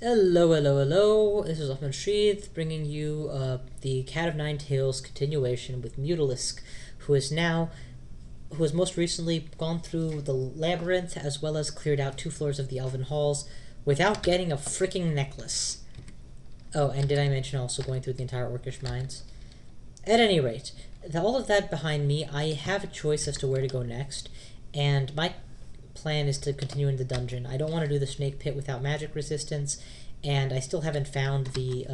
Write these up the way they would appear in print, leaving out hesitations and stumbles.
Hello, hello, hello. This is Ahmed Sheath bringing you the Cat of Nine Tails continuation with Mutalisk, who has most recently gone through the labyrinth as well as cleared out 2 floors of the Elven Halls without getting a freaking necklace. Oh, and did I mention also going through the entire Orcish Mines? At any rate, all of that behind me, I have a choice as to where to go next, and my plan is to continue in the dungeon. I don't want to do the snake pit without magic resistance, and I still haven't found the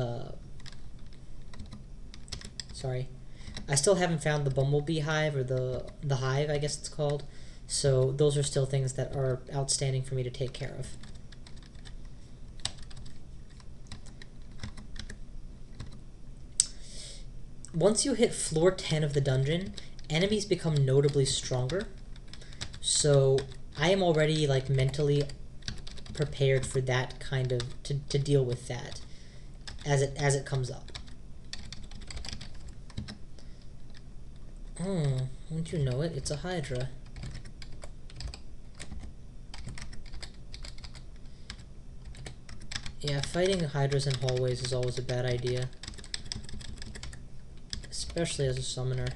I still haven't found the bumblebee hive, or the hive, I guess it's called. So those are still things that are outstanding for me to take care of. Once you hit floor 10 of the dungeon, enemies become notably stronger. So I am already like mentally prepared for that kind of to deal with that as it comes up. Oh, won't you know it? It's a Hydra. Yeah, fighting Hydras in hallways is always a bad idea. Especially as a summoner.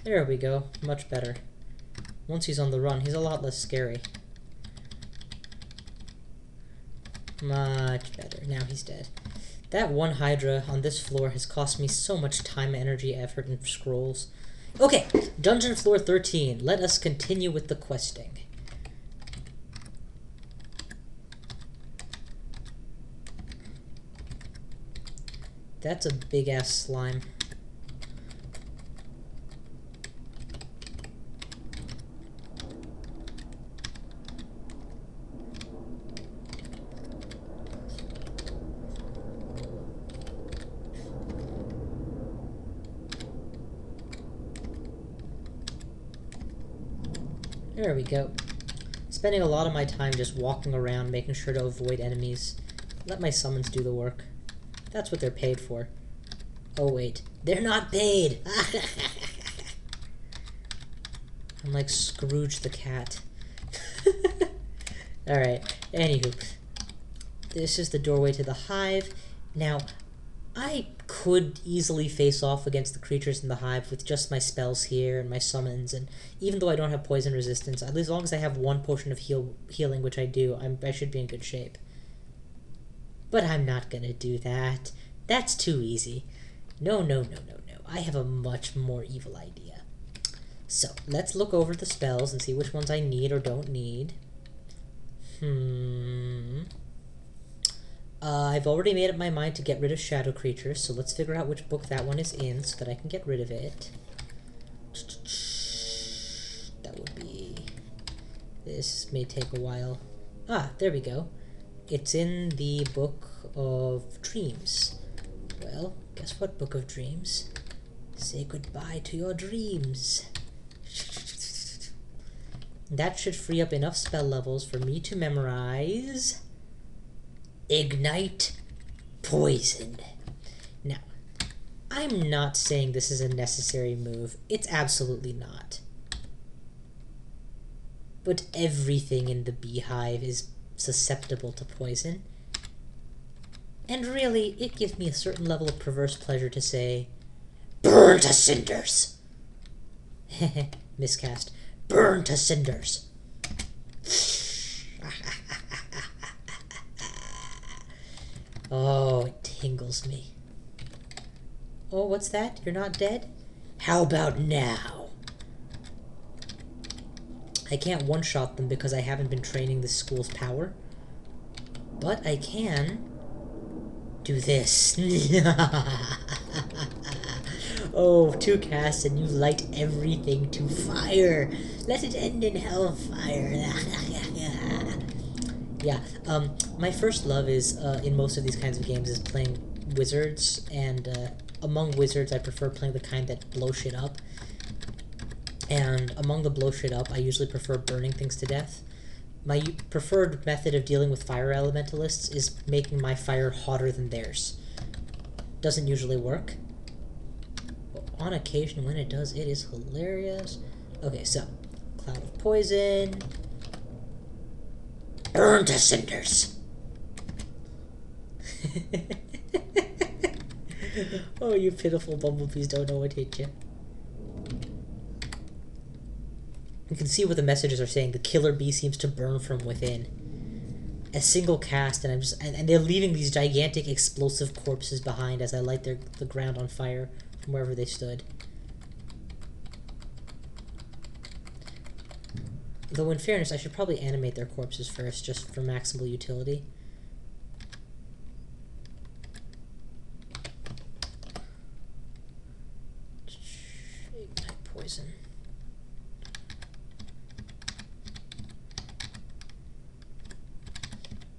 There we go. Much better. Once he's on the run, he's a lot less scary. Much better. Now he's dead. That one Hydra on this floor has cost me so much time, energy, effort, and scrolls. Okay, dungeon floor 13. Let us continue with the questing. That's a big-ass slime. There we go. Spending a lot of my time just walking around, making sure to avoid enemies. Let my summons do the work. That's what they're paid for. Oh wait, they're not paid! I'm like Scrooge the cat. Alright, anywho. This is the doorway to the hive. Now, I could easily face off against the creatures in the hive with just my spells here and my summons, and even though I don't have poison resistance, as long as I have 1 potion of healing, which I do, I should be in good shape. But I'm not gonna do that. That's too easy. No, no, no, no, no. I have a much more evil idea. So, let's look over the spells and see which ones I need or don't need. I've already made up my mind to get rid of shadow creatures, so let's figure out which book that one is in so that I can get rid of it. That would be... This may take a while. Ah, there we go. It's in the Book of Dreams. Well, guess what, Book of Dreams? Say goodbye to your dreams. That should free up enough spell levels for me to memorize... Ignite Poison. Now, I'm not saying this is a necessary move. It's absolutely not. But everything in the beehive is susceptible to poison. And really, it gives me a certain level of perverse pleasure to say, burn to cinders! Miscast. Burn to cinders! Oh, it tingles me. Oh, what's that? You're not dead? How about now? I can't one-shot them because I haven't been training this school's power. But I can do this. Oh, 2 casts and you light everything to fire. Let it end in hellfire. Yeah, my first love is, in most of these kinds of games, is playing wizards, and among wizards I prefer playing the kind that blow shit up. And among the blow shit up, I usually prefer burning things to death. My preferred method of dealing with fire elementalists is making my fire hotter than theirs. doesn't usually work. But on occasion, when it does, it is hilarious. Okay, so cloud of poison. Burn to cinders. Oh, you pitiful bumblebees don't know what hit you. You can see what the messages are saying. The killer bee seems to burn from within. A single cast, and and they're leaving these gigantic explosive corpses behind as I light the ground on fire from wherever they stood. Though in fairness, I should probably animate their corpses first, just for maximal utility. Ignite poison.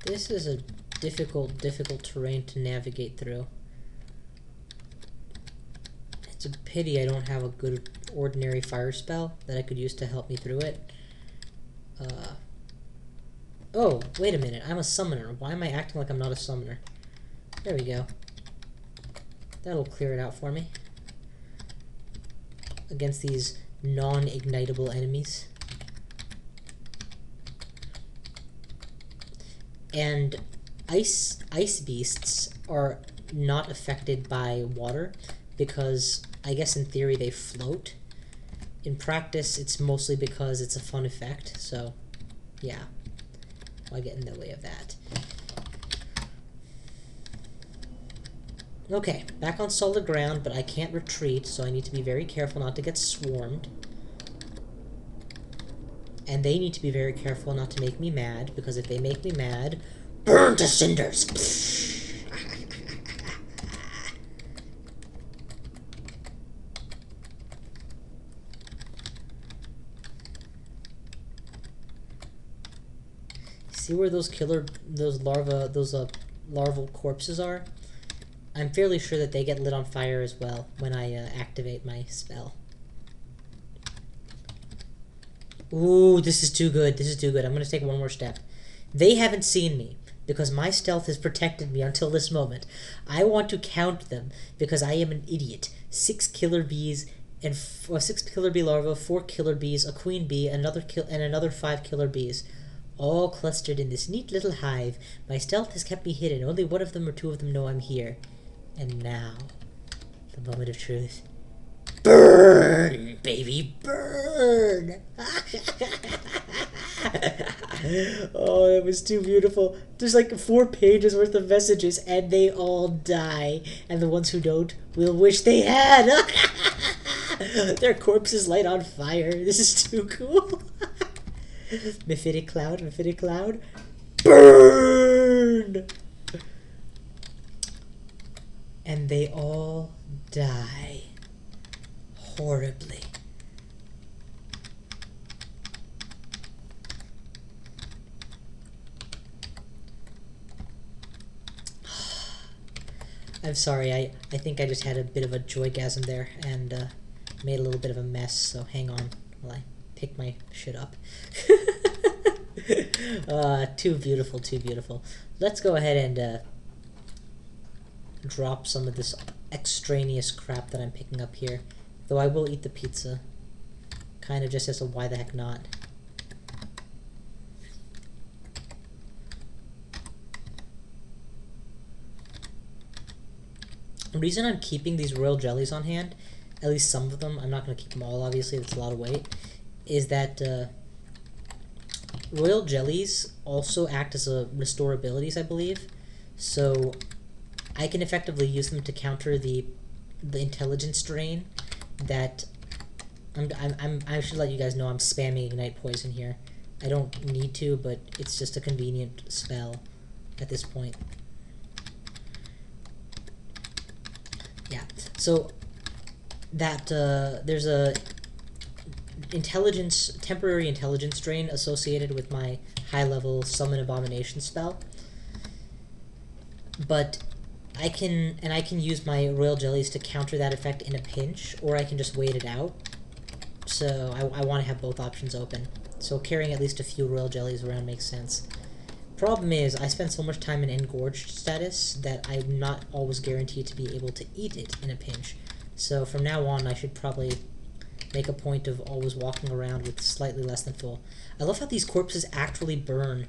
This is a difficult terrain to navigate through. It's a pity I don't have a good ordinary fire spell that I could use to help me through it. Oh, wait a minute. I'm a summoner. Why am I acting like I'm not a summoner? There we go. That'll clear it out for me. Against these non-ignitable enemies. And ice beasts are not affected by water because I guess in theory they float. In practice, it's mostly because it's a fun effect, so yeah. Why get in the way of that? Okay, back on solid ground, but I can't retreat, so I need to be very careful not to get swarmed. And they need to be very careful not to make me mad, because if they make me mad, burn to cinders! See where those larval corpses are? I'm fairly sure that they get lit on fire as well when I activate my spell. Ooh, this is too good. This is too good. I'm going to take one more step. They haven't seen me because my stealth has protected me until this moment. I want to count them because I am an idiot. 6 killer bees and 6 killer bee larvae, 4 killer bees, a queen bee, and another 5 killer bees. All clustered in this neat little hive. My stealth has kept me hidden. Only one of them or 2 of them know I'm here. And now, the moment of truth. Burn, baby, burn! Oh, that was too beautiful. There's like 4 pages worth of messages, and they all die. And the ones who don't will wish they had. Their corpses light on fire. This is too cool. Mephitic cloud, burn! And they all die horribly. I'm sorry, I think I just had a bit of a joygasm there and made a little bit of a mess, so hang on while I pick my shit up. Too beautiful, too beautiful. Let's go ahead and drop some of this extraneous crap that I'm picking up here. Though I will eat the pizza. Kind of just as a why the heck not. The reason I'm keeping these royal jellies on hand, at least some of them, I'm not going to keep them all obviously, that's a lot of weight, is that royal jellies also act as a restore abilities, I believe. So I can effectively use them to counter the intelligence drain that I should let you guys know I'm spamming ignite poison here. I don't need to, but it's just a convenient spell at this point. Yeah, so that there's a temporary intelligence drain associated with my high-level summon abomination spell, but I can use my royal jellies to counter that effect in a pinch, or I can just wait it out. So I want to have both options open. So carrying at least a few royal jellies around makes sense. Problem is, I spend so much time in engorged status that I'm not always guaranteed to be able to eat it in a pinch. So from now on, I should probably make a point of always walking around with slightly less than full. I love how these corpses actually burn.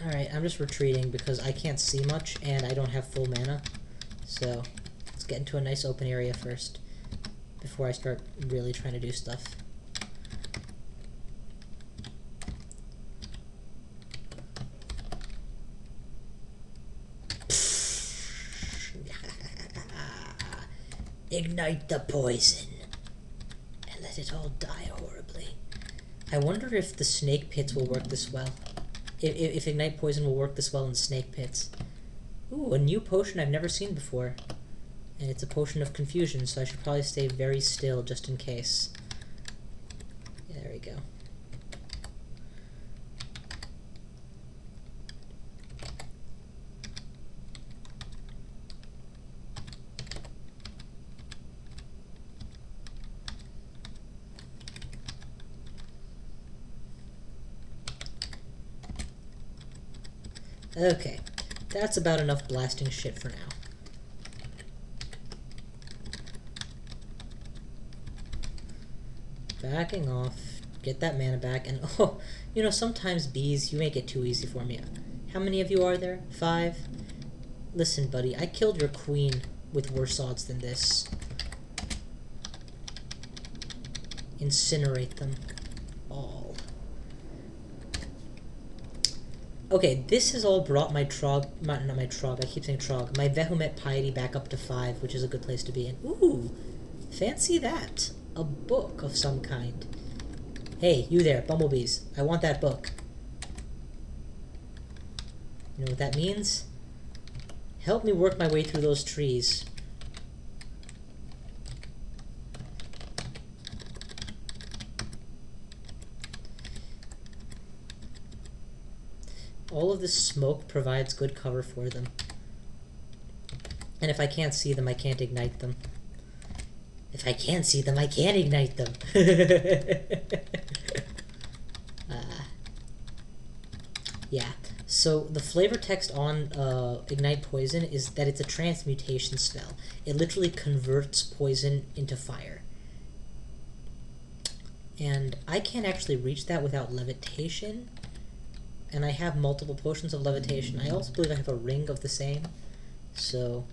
Alright, I'm just retreating because I can't see much and I don't have full mana. So, let's get into a nice open area first before I start really trying to do stuff. Ignite the poison and let it all die horribly. I wonder if the snake pits will work this well. If ignite poison will work this well in snake pits. Ooh, a new potion I've never seen before. And it's a potion of confusion, so I should probably stay very still just in case. Yeah, there we go. Okay, that's about enough blasting shit for now. Backing off, get that mana back, and oh, you know, sometimes bees, you make it too easy for me. How many of you are there? 5? Listen, buddy, I killed your queen with worse odds than this. Incinerate them all. Okay, this has all brought my trog, not my trog, I keep saying trog, my Vehement piety back up to 5, which is a good place to be in. Ooh, fancy that. A book of some kind. Hey, you there, bumblebees, I want that book. You know what that means? Help me work my way through those trees. All of this smoke provides good cover for them. And if I can't see them, I can't ignite them. If I can't see them, I can't ignite them. Yeah. So the flavor text on Ignite Poison is that it's a transmutation spell. It literally converts poison into fire. And I can't actually reach that without levitation. And I have multiple potions of levitation. I also believe I have a ring of the same. So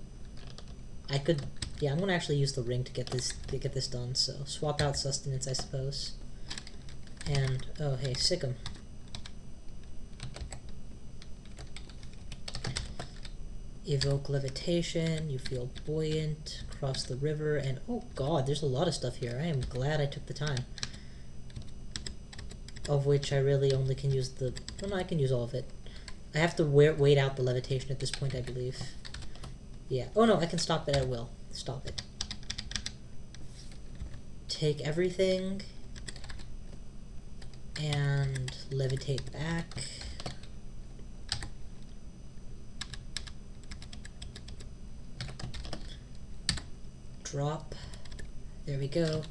I could, yeah, I'm gonna actually use the ring to get this done. So swap out sustenance, I suppose. And oh hey, sick 'em. Evoke levitation, you feel buoyant, cross the river, and oh god, there's a lot of stuff here. I am glad I took the time. Of which I really only can use the... well, no, I can use all of it. I have to wait out the levitation at this point, I believe. Yeah. Oh no, I can stop it at will. Stop it. Take everything. And levitate back. Drop. There we go.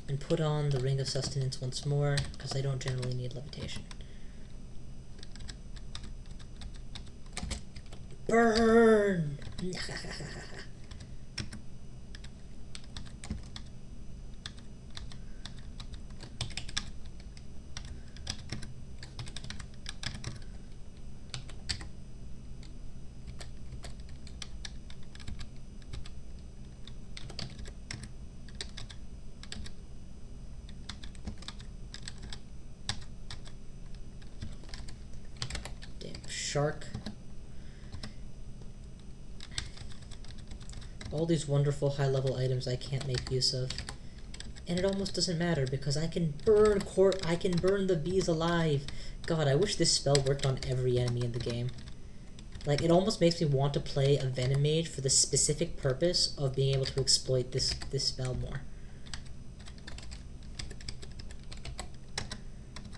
And put on the Ring of Sustenance once more, because I don't generally need levitation. Burn! Shark. All these wonderful high-level items I can't make use of. And it almost doesn't matter because I can burn the bees alive. God, I wish this spell worked on every enemy in the game. Like, it almost makes me want to play a Venom Mage for the specific purpose of being able to exploit this spell more.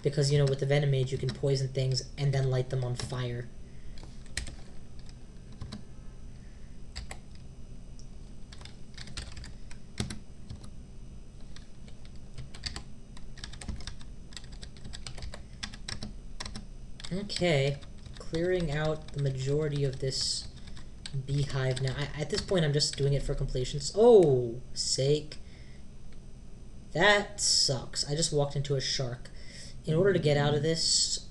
Because, you know, with the Venom Mage, you can poison things and then light them on fire. Okay, clearing out the majority of this beehive now. At this point, I'm just doing it for completion's sake. That sucks. I just walked into a shark. In order to get out of this,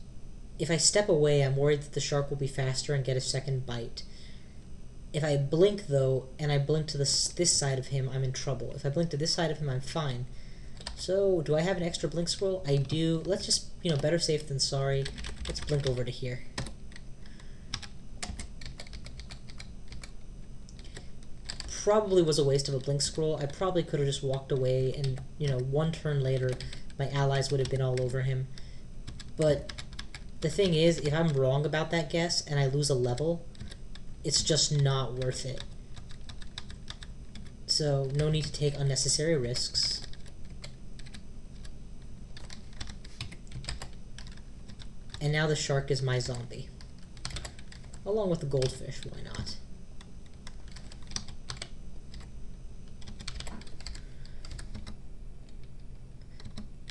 if I step away, I'm worried that the shark will be faster and get a second bite. If I blink, though, and I blink to this side of him, I'm in trouble. If I blink to this side of him, I'm fine. So, do I have an extra blink scroll? I do. Let's just, better safe than sorry. Let's blink over to here. Probably was a waste of a blink scroll. I probably could have just walked away and, one turn later, my allies would have been all over him. But the thing is, if I'm wrong about that guess and I lose a level, it's just not worth it. So, no need to take unnecessary risks. And now the shark is my zombie. Along with the goldfish, why not?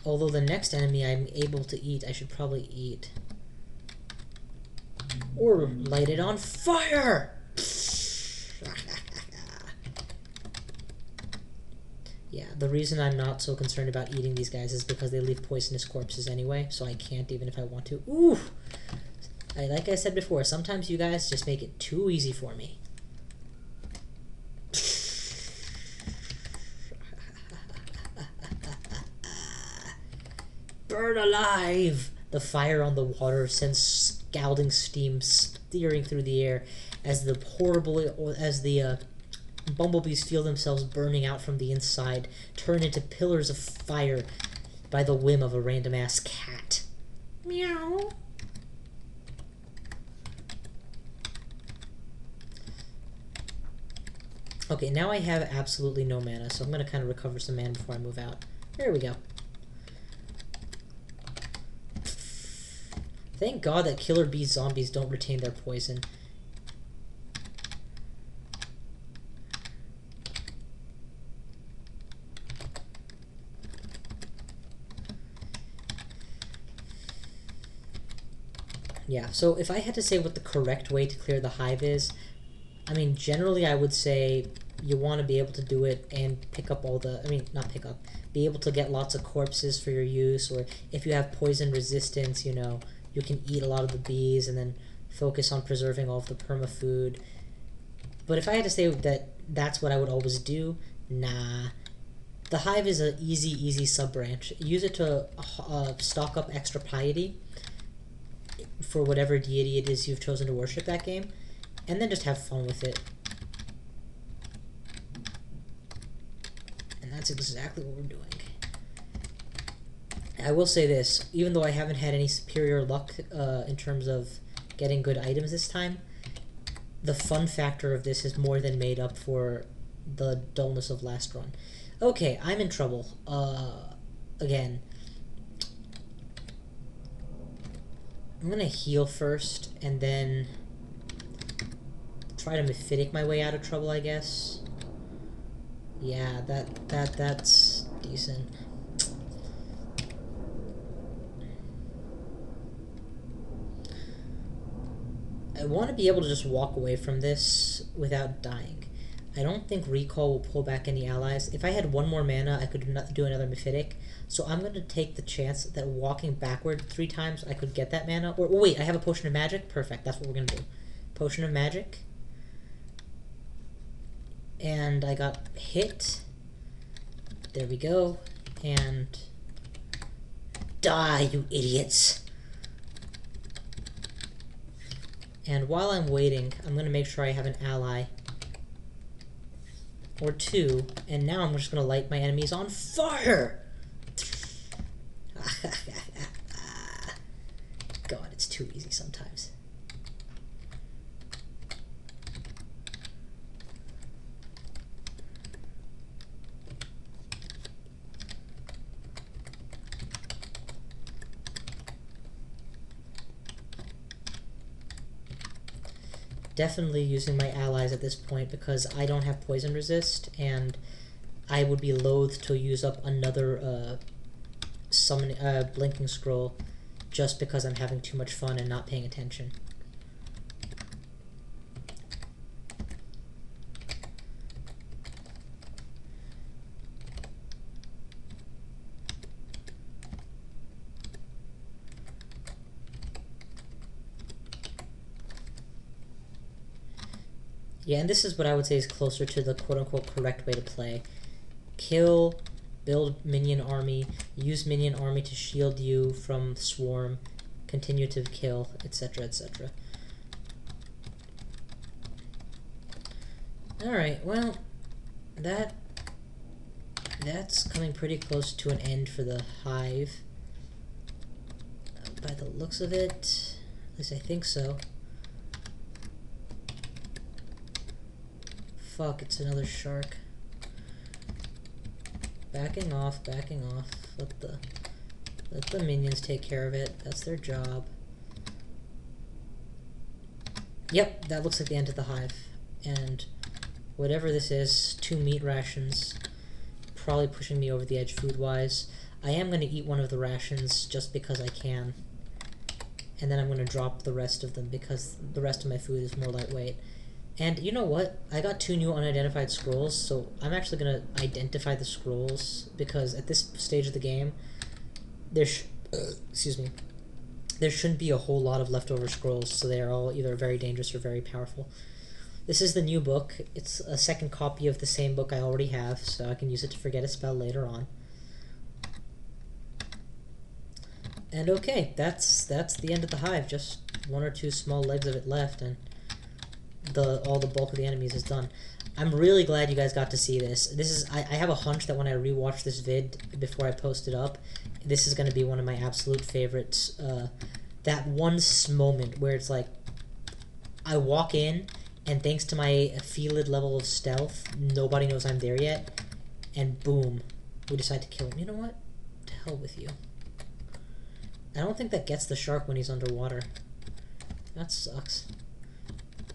Although the next enemy I'm able to eat, I should probably eat. Or light it on fire! Yeah, the reason I'm not so concerned about eating these guys is because they leave poisonous corpses anyway, so I can't even if I want to. Oof! Like I said before, sometimes you guys just make it too easy for me. Burn alive! The fire on the water sends scalding steam steering through the air as the bumblebees feel themselves burning out from the inside, turn into pillars of fire by the whim of a random-ass cat. Meow. Okay, now I have absolutely no mana, so I'm going to kind of recover some mana before I move out. There we go. Thank God that killer bee zombies don't retain their poison. Yeah, so if I had to say what the correct way to clear the hive is, I mean, generally I would say you want to be able to do it and pick up all the, be able to get lots of corpses for your use, or if you have poison resistance, you can eat a lot of the bees and then focus on preserving all of the perma food. But if I had to say that that's what I would always do, nah. The hive is an easy sub-branch. Use it to stock up extra piety for whatever deity it is you've chosen to worship that game, and then just have fun with it. And that's exactly what we're doing. I will say this, even though I haven't had any superior luck in terms of getting good items this time, the fun factor of this is more than made up for the dullness of last run. Okay, I'm in trouble. Again. I'm going to heal first, and then try to mephitic my way out of trouble, I guess. Yeah, that's decent. I want to be able to just walk away from this without dying. I don't think recall will pull back any allies. If I had one more mana, I could do another mephitic. So I'm going to take the chance that walking backward 3 times, I could get that mana. Or wait, I have a potion of magic? Perfect, that's what we're going to do. Potion of magic. And I got hit. There we go. And die, you idiots. And while I'm waiting, I'm going to make sure I have an ally. Or 2. And now I'm just going to light my enemies on fire! God, it's too easy sometimes. Definitely using my allies at this point because I don't have poison resist, and I would be loath to use up another blinking scroll just because I'm having too much fun and not paying attention. Yeah, and this is what I would say is closer to the quote-unquote correct way to play. Kill, build minion army, use minion army to shield you from swarm, continue to kill, etc., etc. Alright, well, that's coming pretty close to an end for the hive. By the looks of it, at least I think so. Fuck, it's another shark. Backing off, backing off. Let the minions take care of it. That's their job. Yep, that looks like the end of the hive. And whatever this is, 2 meat rations. Probably pushing me over the edge food-wise. I am going to eat one of the rations just because I can. And then I'm going to drop the rest of them because the rest of my food is more lightweight. And you know what? I got 2 new unidentified scrolls, so I'm actually going to identify the scrolls because at this stage of the game, excuse me, there shouldn't be a whole lot of leftover scrolls, so they are all either very dangerous or very powerful. This is the new book. It's a second copy of the same book I already have, so I can use it to forget a spell later on. And okay, that's the end of the hive. Just 1 or 2 small legs of it left, and all the bulk of the enemies is done. I'm really glad you guys got to see this. I have a hunch that when I rewatch this vid before I post it up, this is going to be one of my absolute favorites. That one moment where it's like, I walk in, and thanks to my Felid level of stealth, nobody knows I'm there yet, and boom, we decide to kill him. You know what? To hell with you. I don't think that gets the shark when he's underwater. That sucks.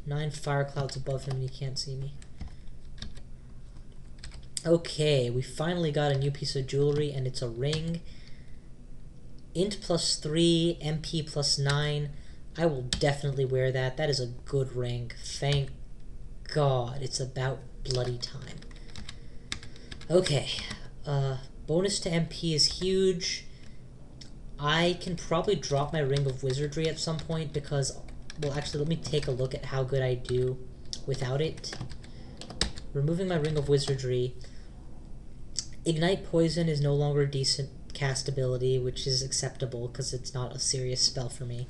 9 fire clouds above him and he can't see me. Okay, we finally got a new piece of jewelry, and it's a ring. Int +3, MP +9. I will definitely wear that. That is a good ring. Thank God. It's about bloody time. Okay. Bonus to MP is huge. I can probably drop my Ring of Wizardry at some point because... Well, actually, let me take a look at how good I do without it. Removing my Ring of Wizardry. Ignite Poison is no longer decent cast ability, which is acceptable because it's not a serious spell for me.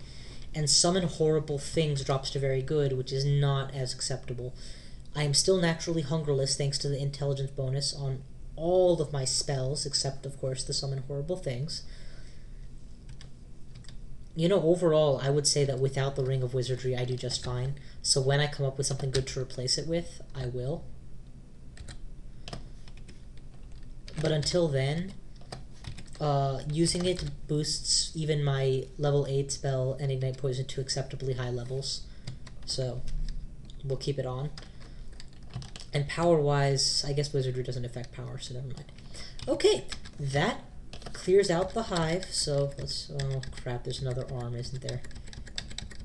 And Summon Horrible Things drops to very good, which is not as acceptable. I am still naturally hungerless thanks to the intelligence bonus on all of my spells, except, of course, the Summon Horrible Things. You know, overall, I would say that without the Ring of Wizardry, I do just fine. So when I come up with something good to replace it with, I will. But until then, using it boosts even my level 8 spell and Ignite Poison to acceptably high levels. So, we'll keep it on. And power-wise, I guess Wizardry doesn't affect power, so never mind. Okay, that clears out the hive, so let's... Oh, crap, there's another arm, isn't there?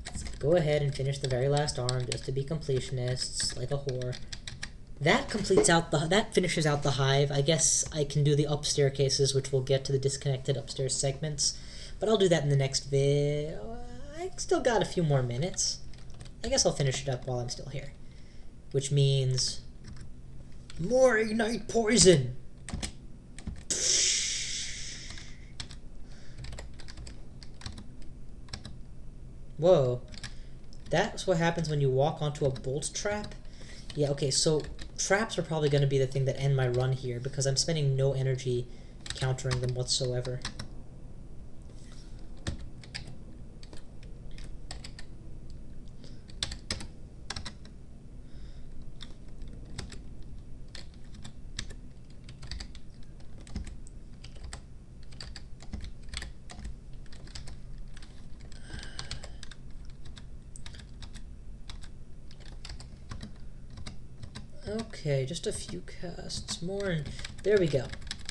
Let's go ahead and finish the very last arm, just to be completionists, like a whore. That finishes out the hive. I guess I can do the up staircases, which will get to the disconnected upstairs segments, but I'll do that in the next vid. I still got a few more minutes. I guess I'll finish it up while I'm still here. Which means... more Ignite Poison! Whoa. That's what happens when you walk onto a bolt trap? Yeah, okay, so traps are probably going to be the thing that end my run here, because I'm spending no energy countering them whatsoever. Okay, just a few casts more, and there we go.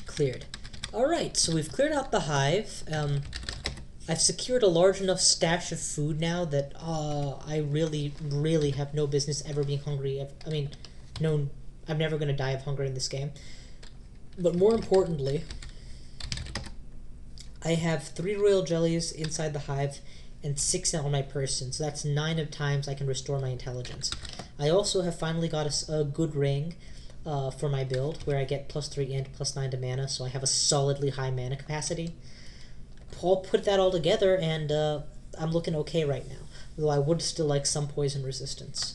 Cleared. Alright, so we've cleared out the hive. I've secured a large enough stash of food now that I really, really have no business ever being hungry. I mean, no, I'm never going to die of hunger in this game. But more importantly, I have 3 royal jellies inside the hive and 6 on my person, so that's 9 of times I can restore my intelligence. I also have finally got a good ring for my build, where I get +3 and +9 to mana, so I have a solidly high mana capacity. I'll put that all together, and I'm looking okay right now, though I would still like some poison resistance.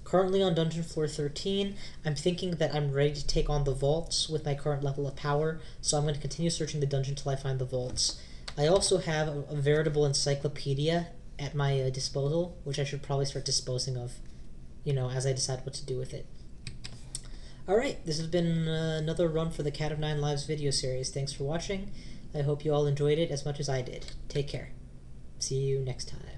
Currently on dungeon floor 13, I'm thinking that I'm ready to take on the vaults with my current level of power, so I'm going to continue searching the dungeon until I find the vaults. I also have a veritable encyclopedia at my disposal, which I should probably start disposing of, as I decide what to do with it. Alright, this has been another run for the Cat of Nine Lives video series. Thanks for watching. I hope you all enjoyed it as much as I did. Take care. See you next time.